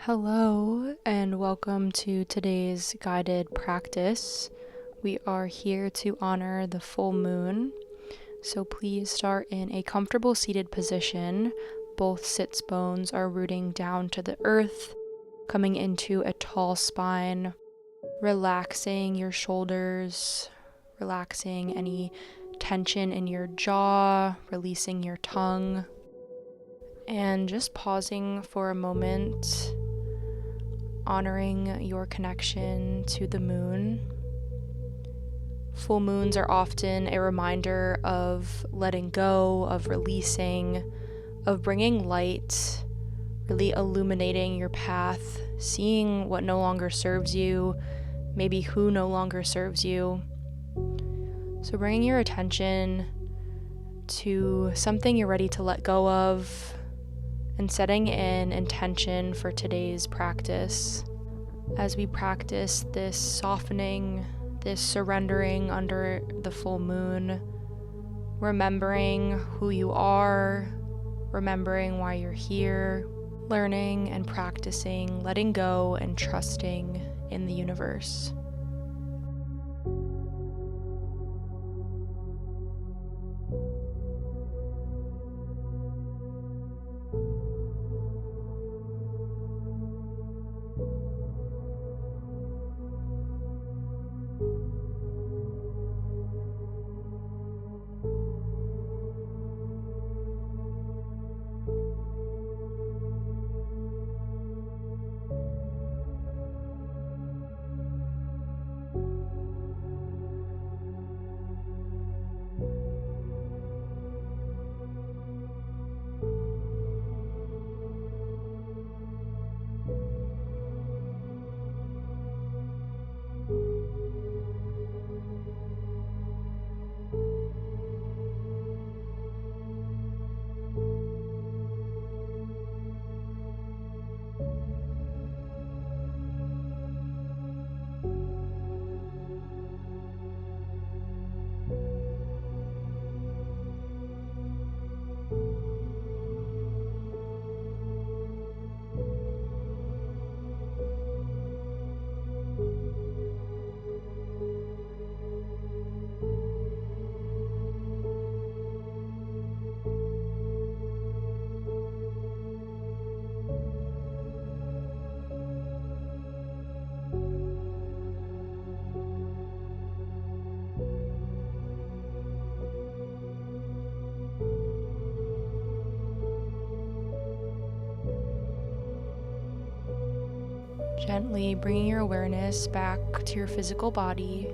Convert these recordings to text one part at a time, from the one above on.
Hello, and welcome to today's guided practice. We are here to honor the full moon, so please start in a comfortable seated position. Both sits bones are rooting down to the earth, coming into a tall spine, relaxing your shoulders, relaxing any tension in your jaw, releasing your tongue, and just pausing for a moment, honoring your connection to the moon. Full moons are often a reminder of letting go, of releasing, of bringing light, really illuminating your path, seeing what no longer serves you, maybe who no longer serves you. So bringing your attention to something you're ready to let go of, and setting an intention for today's practice. As we practice this softening, this surrendering under the full moon, remembering who you are, remembering why you're here, learning and practicing, letting go and trusting in the universe. Gently bringing your awareness back to your physical body,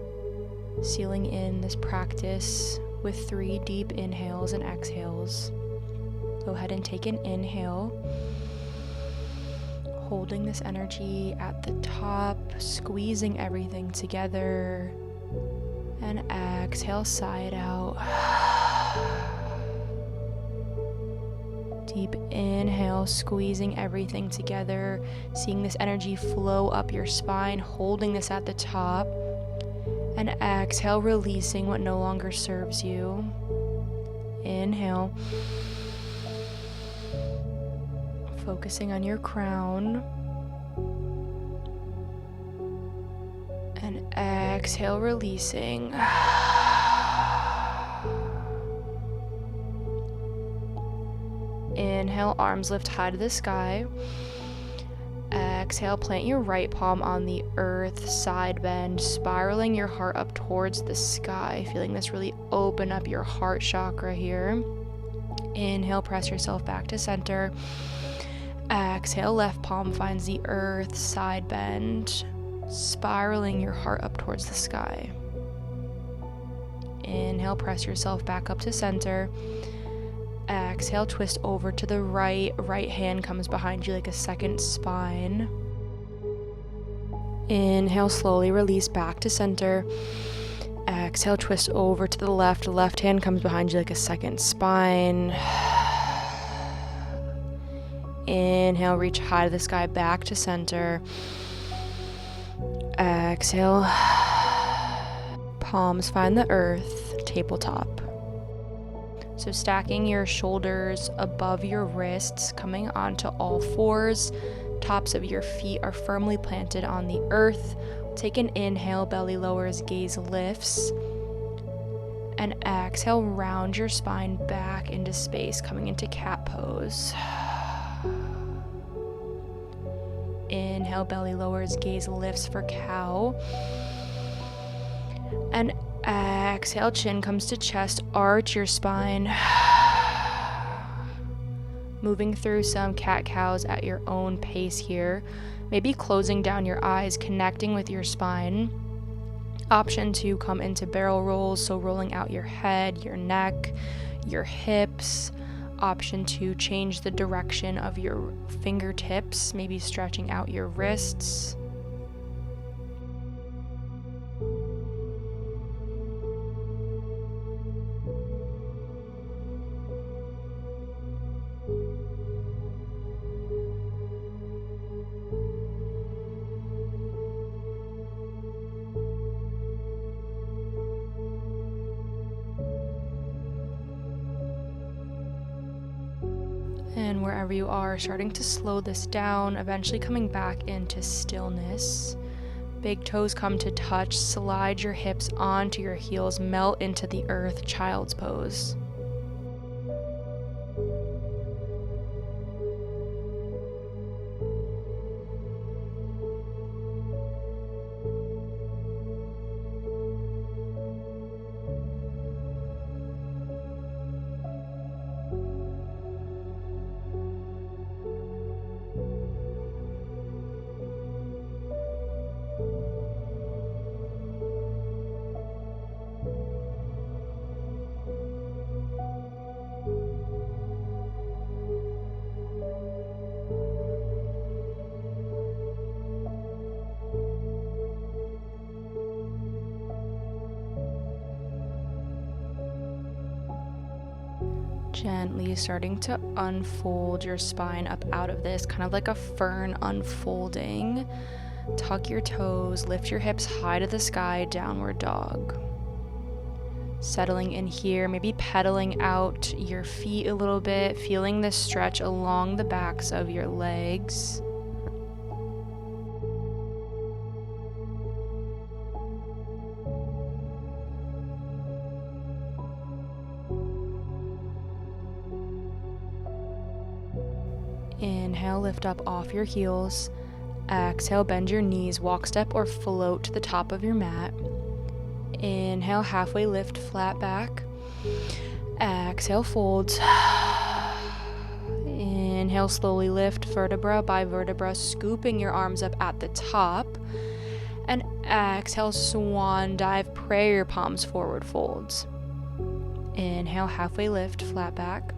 sealing in this practice with 3 deep inhales and exhales. Go ahead and take an inhale, holding this energy at the top, squeezing everything together, and exhale, sigh it out. Deep inhale, squeezing everything together, seeing this energy flow up your spine, holding this at the top. And exhale, releasing what no longer serves you. Inhale, focusing on your crown. And exhale, releasing. Inhale, arms lift high to the sky. Exhale, plant your right palm on the earth, side bend, spiraling your heart up towards the sky, feeling this really open up your heart chakra here. Inhale, press yourself back to center. Exhale, left palm finds the earth, side bend, spiraling your heart up towards the sky. Inhale, press yourself back up to center. Exhale, twist over to the right. Right hand comes behind you like a second spine. Inhale, slowly release back to center. Exhale, twist over to the left. Left hand comes behind you like a second spine. Inhale, reach high to the sky, back to center. Exhale. Palms find the earth, tabletop. So stacking your shoulders above your wrists, coming onto all fours, tops of your feet are firmly planted on the earth. Take an inhale, belly lowers, gaze lifts. And exhale, round your spine back into space, coming into cat pose. Inhale, belly lowers, gaze lifts for cow. And exhale, chin comes to chest, arch your spine. Moving through some cat-cows at your own pace here. Maybe closing down your eyes, connecting with your spine. Option to come into barrel rolls, so rolling out your head, your neck, your hips. Option to change the direction of your fingertips, maybe stretching out your wrists. And wherever you are, starting to slow this down, eventually coming back into stillness. Big toes come to touch, slide your hips onto your heels, melt into the earth, child's pose. Gently starting to unfold your spine up out of this, kind of like a fern unfolding. Tuck your toes, lift your hips high to the sky, downward dog. Settling in here, maybe pedaling out your feet a little bit, feeling the stretch along the backs of your legs. Inhale, lift up off your heels. Exhale, bend your knees, walk, step, or float to the top of your mat. Inhale, halfway lift, flat back. Exhale, folds. Inhale, slowly lift, vertebra by vertebra, scooping your arms up at the top. And exhale, swan dive, pray your palms forward, folds. Inhale, halfway lift, flat back.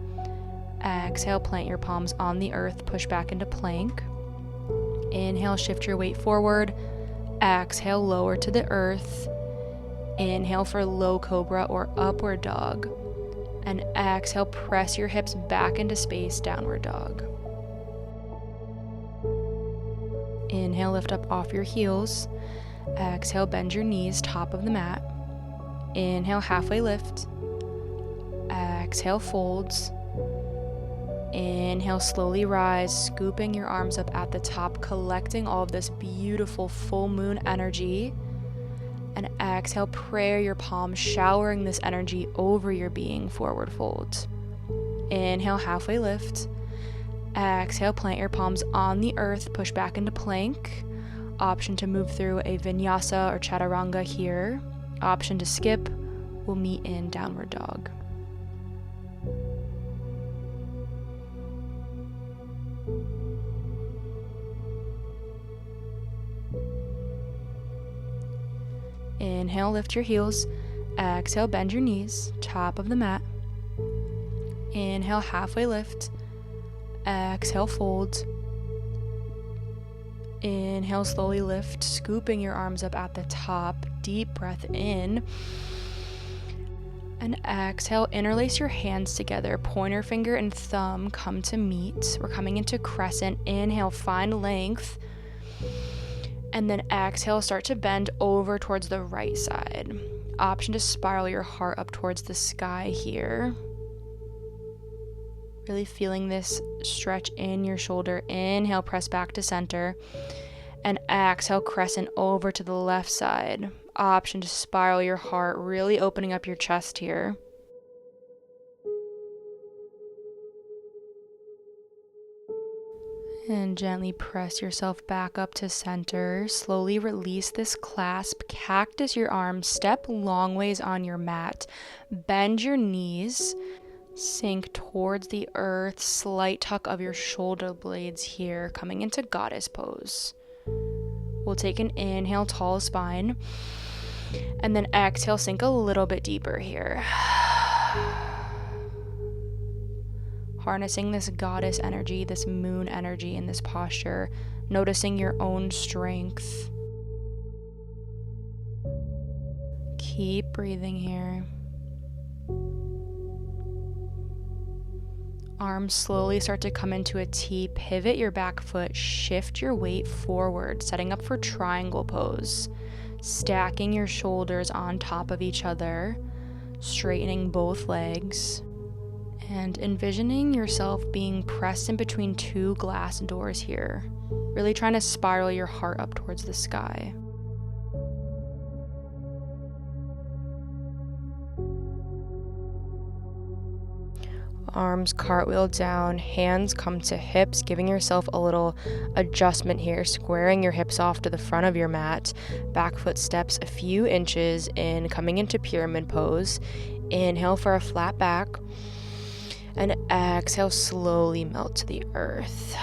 Exhale, plant your palms on the earth, push back into plank. Inhale, shift your weight forward. Exhale, lower to the earth. Inhale for low cobra or upward dog. And exhale, press your hips back into space, downward dog. Inhale, lift up off your heels. Exhale, bend your knees, top of the mat. Inhale, halfway lift. Exhale, folds. Inhale, slowly rise, scooping your arms up at the top, collecting all of this beautiful full moon energy. And exhale, pray your palms, showering this energy over your being, forward fold. Inhale, halfway lift. Exhale, plant your palms on the earth, push back into plank. Option to move through a vinyasa or chaturanga here. Option to skip. We'll meet in downward dog. Inhale, lift your heels. Exhale, bend your knees, top of the mat. Inhale, halfway lift. Exhale, fold. Inhale, slowly lift, scooping your arms up at the top. Deep breath in. And exhale, interlace your hands together. Pointer finger and thumb come to meet. We're coming into crescent. Inhale, find length. And then exhale, start to bend over towards the right side. Option to spiral your heart up towards the sky here. Really feeling this stretch in your shoulder. Inhale, press back to center. And exhale, crescent over to the left side. Option to spiral your heart, really opening up your chest here. And gently press yourself back up to center. Slowly release this clasp. Cactus your arms. Step long ways on your mat. Bend your knees. Sink towards the earth. Slight tuck of your shoulder blades here. Coming into goddess pose. We'll take an inhale, tall spine. And then exhale, sink a little bit deeper here. Harnessing this goddess energy, this moon energy in this posture, noticing your own strength. Keep breathing here. Arms slowly start to come into a T. Pivot your back foot, shift your weight forward, setting up for triangle pose. Stacking your shoulders on top of each other, straightening both legs. And envisioning yourself being pressed in between two glass doors here. Really trying to spiral your heart up towards the sky. Arms cartwheel down, hands come to hips, giving yourself a little adjustment here, squaring your hips off to the front of your mat. Back foot steps a few inches in, coming into pyramid pose. Inhale for a flat back. And exhale, slowly melt to the earth.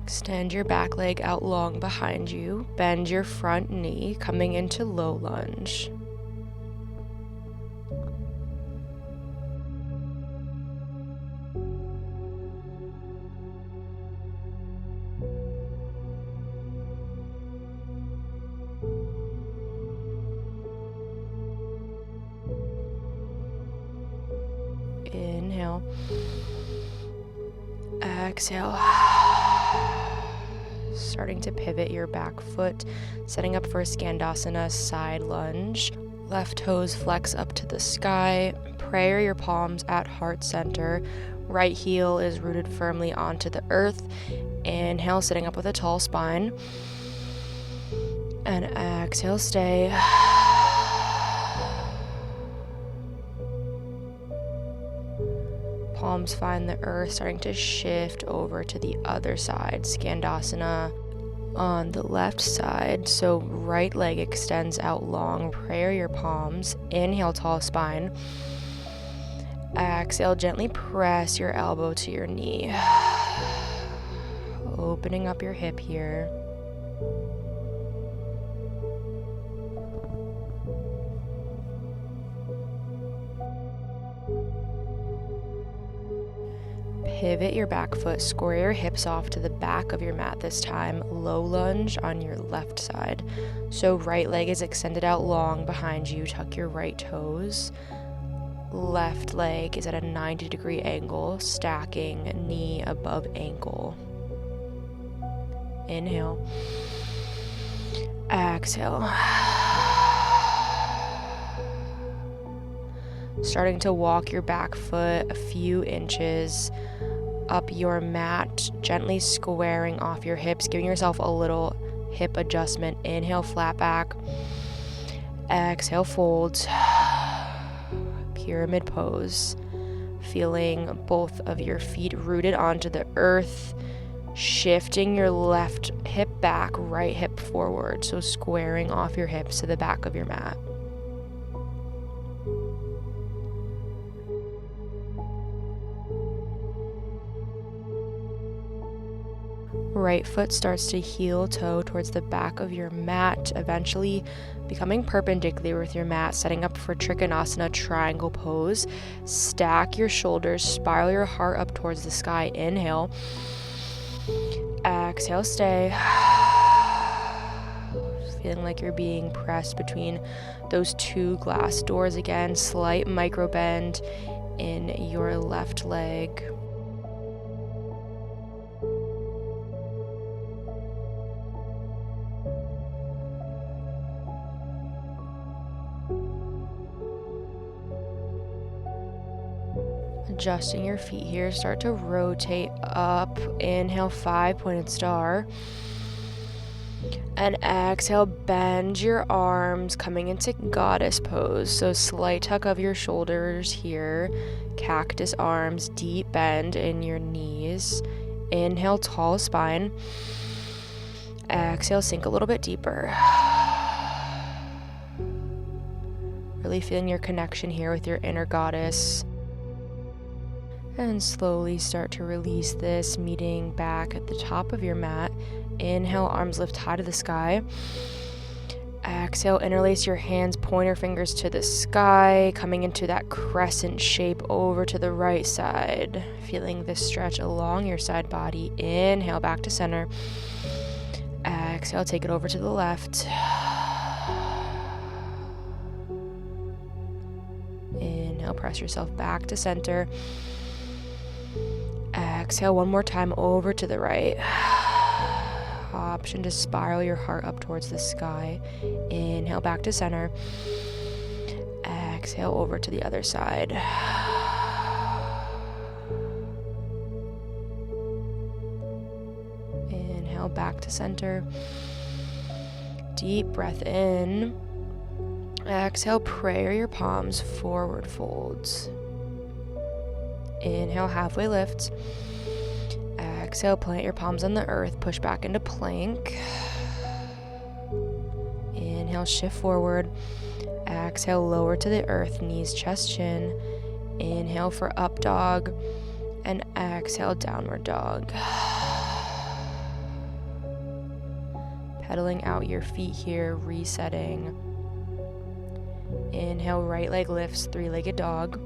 Extend your back leg out long behind you. Bend your front knee, coming into low lunge. Inhale. Exhale. Starting to pivot your back foot, setting up for a Skandasana side lunge. Left toes flex up to the sky. Prayer your palms at heart center. Right heel is rooted firmly onto the earth. Inhale, sitting up with a tall spine. And exhale, stay. Palms find the earth, starting to shift over to the other side. Skandasana on the left side. So right leg extends out long. Prayer your palms. Inhale, tall spine. Exhale, gently press your elbow to your knee. Opening up your hip here. Pivot your back foot, square your hips off to the back of your mat this time. Low lunge on your left side. So right leg is extended out long behind you. Tuck your right toes. Left leg is at a 90-degree angle, stacking knee above ankle. Inhale. Exhale. Starting to walk your back foot a few inches up your mat, gently squaring off your hips, giving yourself a little hip adjustment. Inhale, flat back. Exhale, fold. Pyramid pose. Feeling both of your feet rooted onto the earth. Shifting your left hip back, right hip forward. So squaring off your hips to the back of your mat. Right foot starts to heel toe towards the back of your mat, eventually becoming perpendicular with your mat, setting up for Trikonasana triangle pose. Stack your shoulders, spiral your heart up towards the sky. Inhale. Exhale, stay. feeling like you're being pressed between those two glass doors again. Slight micro bend in your left leg. Adjusting your feet here, start to rotate up. Inhale, 5-pointed star. And exhale, bend your arms, coming into goddess pose. So slight tuck of your shoulders here, cactus arms, deep bend in your knees. Inhale, tall spine. Exhale, sink a little bit deeper. Really feeling your connection here with your inner goddess. And slowly start to release this, meeting back at the top of your mat. Inhale, arms lift high to the sky. Exhale, interlace your hands, pointer fingers to the sky, coming into that crescent shape over to the right side. Feeling this stretch along your side body. Inhale, back to center. Exhale, take it over to the left. Inhale, press yourself back to center. Exhale, one more time over to the right. Option to spiral your heart up towards the sky. Inhale, back to center. Exhale, over to the other side. Inhale, back to center. Deep breath in. Exhale, prayer your palms, forward folds. Inhale, halfway lift. Exhale, plant your palms on the earth, push back into plank. Inhale, shift forward. Exhale, lower to the earth, knees, chest, chin. Inhale for up dog. And exhale, downward dog. Pedaling out your feet here, resetting. Inhale, right leg lifts, three-legged dog.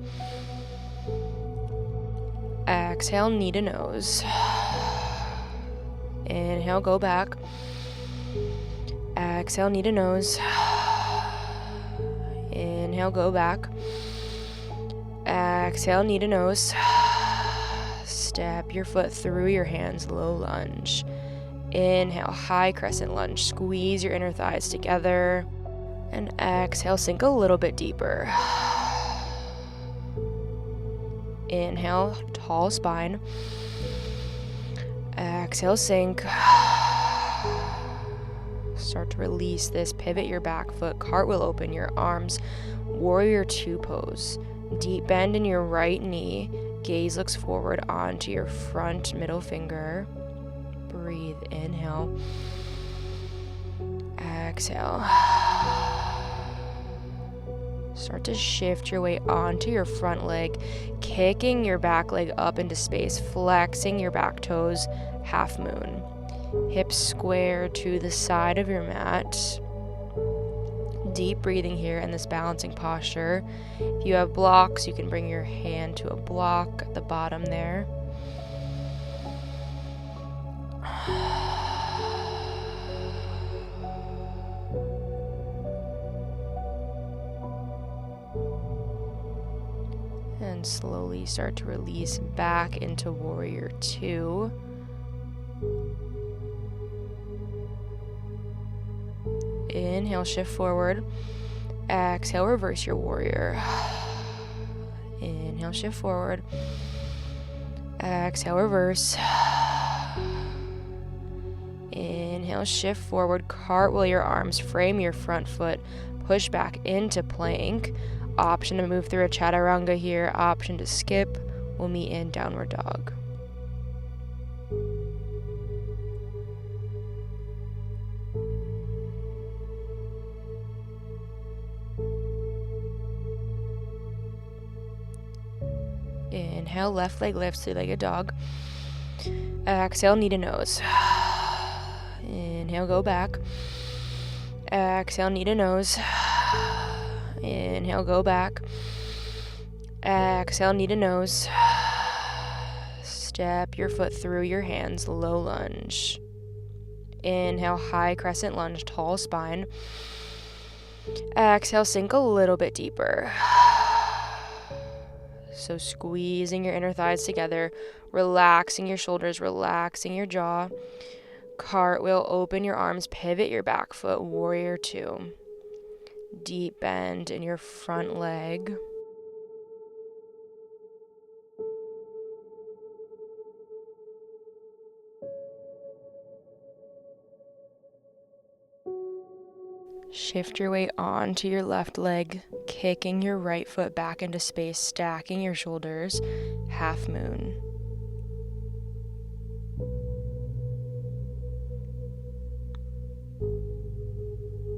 Exhale, knee to nose. Inhale, go back. Exhale, knee to nose. Inhale, go back. Exhale, knee to nose. Step your foot through your hands, low lunge. Inhale, high crescent lunge. Squeeze your inner thighs together. And exhale, sink a little bit deeper. Inhale, tall spine. Exhale, sink. Start to release this. Pivot your back foot. Cartwheel open your arms. Warrior two pose. Deep bend in your right knee. Gaze looks forward onto your front middle finger. Breathe. Inhale. Exhale. Start to shift your weight onto your front leg, kicking your back leg up into space, flexing your back toes, half moon. Hips square to the side of your mat. Deep breathing here in this balancing posture. If you have blocks, you can bring your hand to a block at the bottom there. And slowly start to release back into warrior two. Inhale, shift forward. Exhale, reverse your warrior. Inhale, shift forward. Exhale, reverse. Inhale, shift forward. Cartwheel your arms, frame your front foot, push back into plank. Option to move through a chaturanga here. Option to skip. We'll meet in downward dog. Inhale, left leg lifts, three-legged dog. Exhale, knee to nose. Inhale, go back. Exhale, knee to nose. Inhale, go back. Exhale, knee to nose. Step your foot through your hands, low lunge. Inhale, high crescent lunge, tall spine. Exhale, sink a little bit deeper. So squeezing your inner thighs together, relaxing your shoulders, relaxing your jaw. Cartwheel, open your arms, pivot your back foot, warrior two. Deep bend in your front leg. Shift your weight onto your left leg, kicking your right foot back into space, stacking your shoulders, half moon.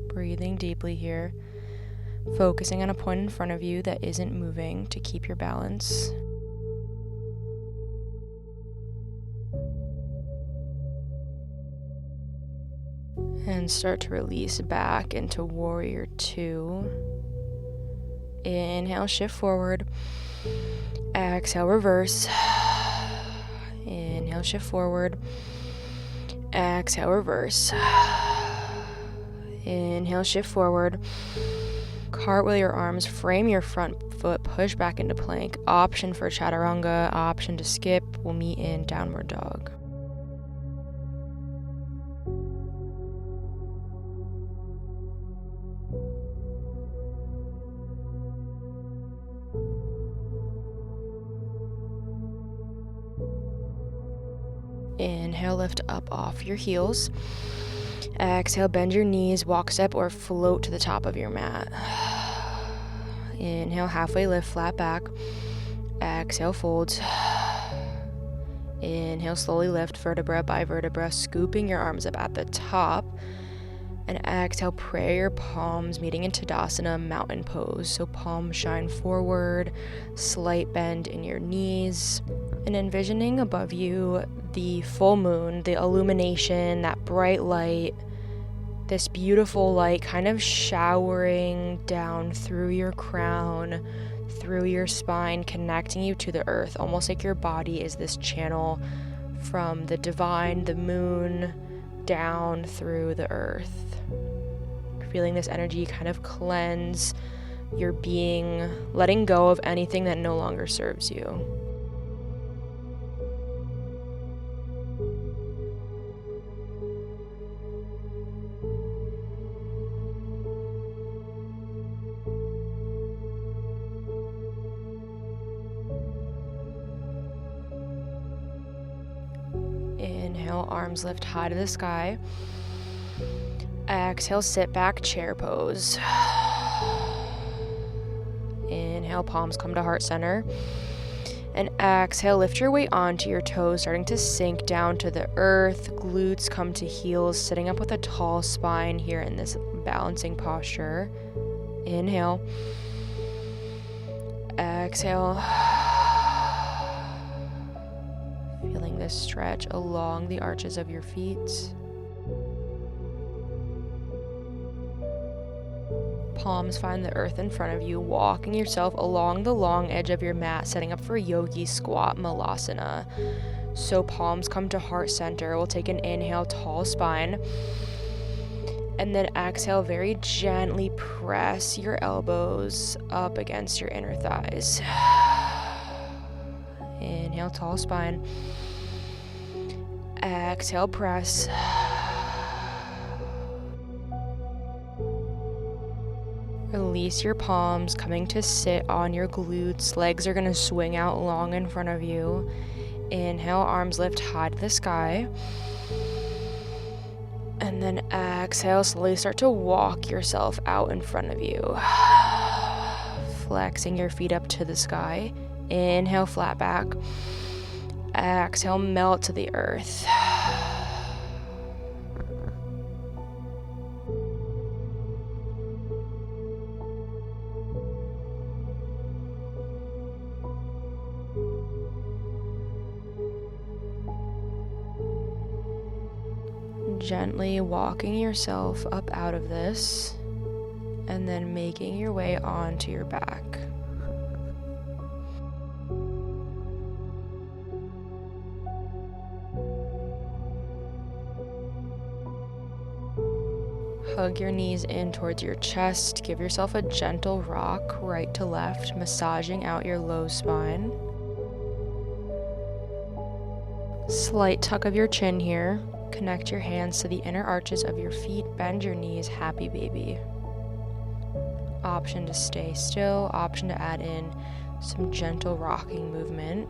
Breathing deeply here, focusing on a point in front of you that isn't moving to keep your balance. And start to release back into warrior two. Inhale, shift forward. Exhale, reverse. Inhale, shift forward. Exhale, reverse. Inhale, shift forward. Cartwheel your arms, frame your front foot, push back into plank. Option for chaturanga, option to skip. We'll meet in downward dog. Inhale, lift up off your heels. Exhale, bend your knees, walk, step, or float to the top of your mat. Inhale, halfway lift, flat back. Exhale, fold. Inhale, slowly lift, vertebra by vertebra, scooping your arms up at the top. And exhale, pray your palms meeting in Tadasana, mountain pose. So palms shine forward, slight bend in your knees. And envisioning above you the full moon, the illumination, that bright light, this beautiful light kind of showering down through your crown, through your spine, connecting you to the earth, almost like your body is this channel from the divine, the moon, down through the earth. Feeling this energy kind of cleanse your being, letting go of anything that no longer serves you. Inhale, arms lift high to the sky. Exhale, sit back, chair pose. Inhale, palms come to heart center. And exhale, lift your weight onto your toes, starting to sink down to the earth. Glutes come to heels, sitting up with a tall spine here in this balancing posture. Inhale. Exhale. Feeling this stretch along the arches of your feet. Palms find the earth in front of you, walking yourself along the long edge of your mat, setting up for yogi squat malasana. So palms come to heart center. We'll take an inhale, tall spine. And then exhale, very gently press your elbows up against your inner thighs. Inhale, tall spine. Exhale, press. Release your palms, coming to sit on your glutes. Legs are going to swing out long in front of you. Inhale, arms lift high to the sky. And then exhale, slowly start to walk yourself out in front of you. Flexing your feet up to the sky. Inhale, flat back. Exhale, melt to the earth. Gently walking yourself up out of this, and then making your way onto your back. Hug your knees in towards your chest. Give yourself a gentle rock right to left, massaging out your low spine. Slight tuck of your chin here. Connect your hands to the inner arches of your feet. Bend your knees, happy baby. Option to stay still, option to add in some gentle rocking movement.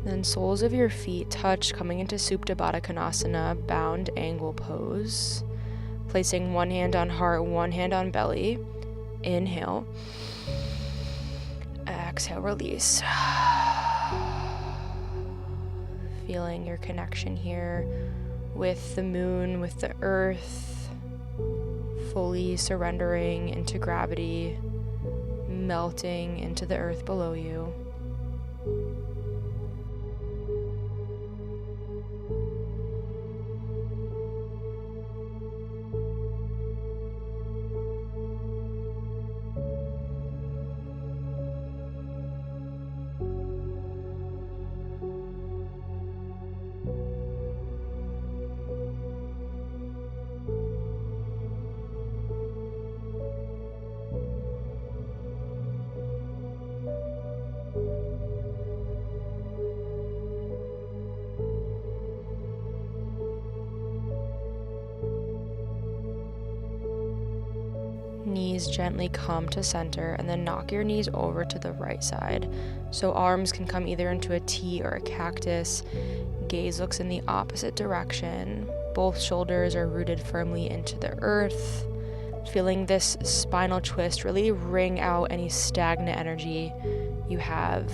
Then soles of your feet touch, coming into Supta Baddha Konasana, bound angle pose. Placing one hand on heart, one hand on belly. Inhale. Exhale, release. Feeling your connection here with the moon, with the earth. Fully surrendering into gravity, melting into the earth below you. Knees gently come to center, and then knock your knees over to the right side. So arms can come either into a T or a cactus. Gaze looks in the opposite direction. Both shoulders are rooted firmly into the earth. Feeling this spinal twist really wring out any stagnant energy you have.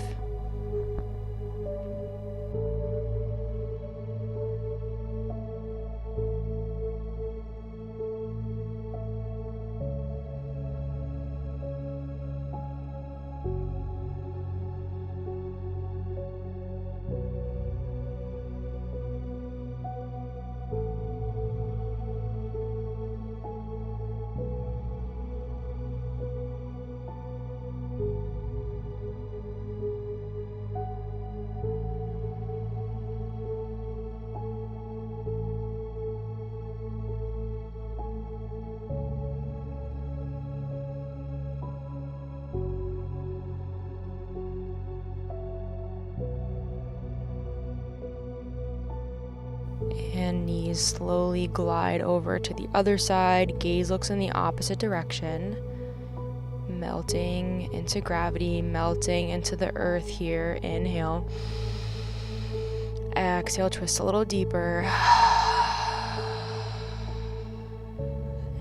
And knees slowly glide over to the other side. Gaze looks in the opposite direction. Melting into gravity, melting into the earth here. Inhale. Exhale, twist a little deeper.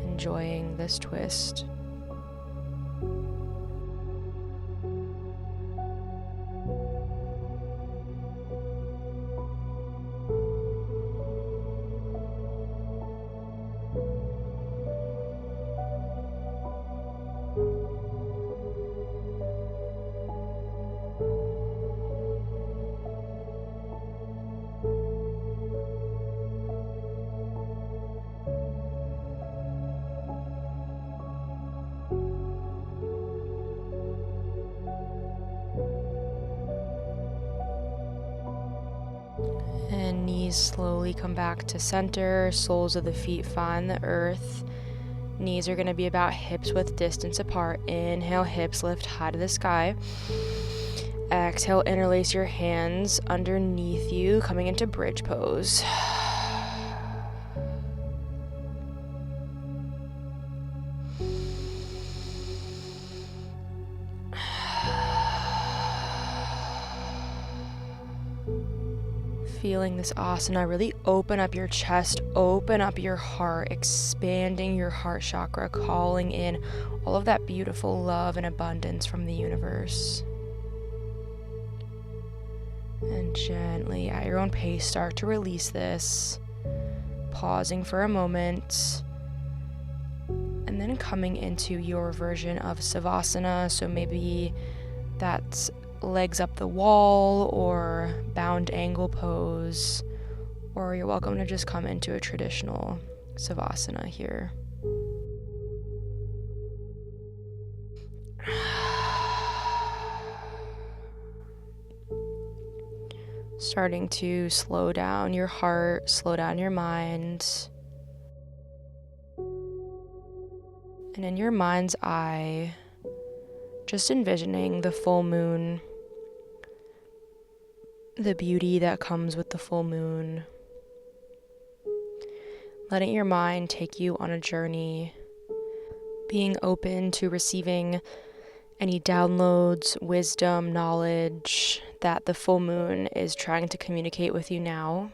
Enjoying this twist. And knees slowly come back to center. Soles of the feet find the earth. Knees are going to be about hips width distance apart. Inhale, hips lift high to the sky. Exhale, interlace your hands underneath you, coming into bridge pose. Feeling this asana really open up your chest, open up your heart, expanding your heart chakra, calling in all of that beautiful love and abundance from the universe. And gently, at your own pace, start to release this, pausing for a moment, and then coming into your version of savasana. So maybe that's legs up the wall or bound angle pose, or you're welcome to just come into a traditional savasana here. Starting to slow down your heart, slow down your mind. And in your mind's eye, just envisioning the full moon, the beauty that comes with the full moon. Letting your mind take you on a journey, being open to receiving any downloads, wisdom, knowledge that the full moon is trying to communicate with you now.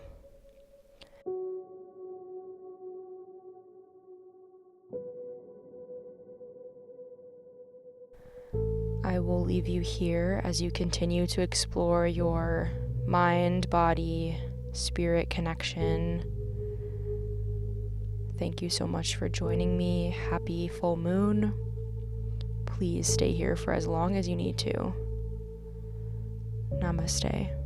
I will leave you here as you continue to explore your mind, body, spirit connection. Thank you so much for joining me. Happy full moon. Please stay here for as long as you need to. Namaste.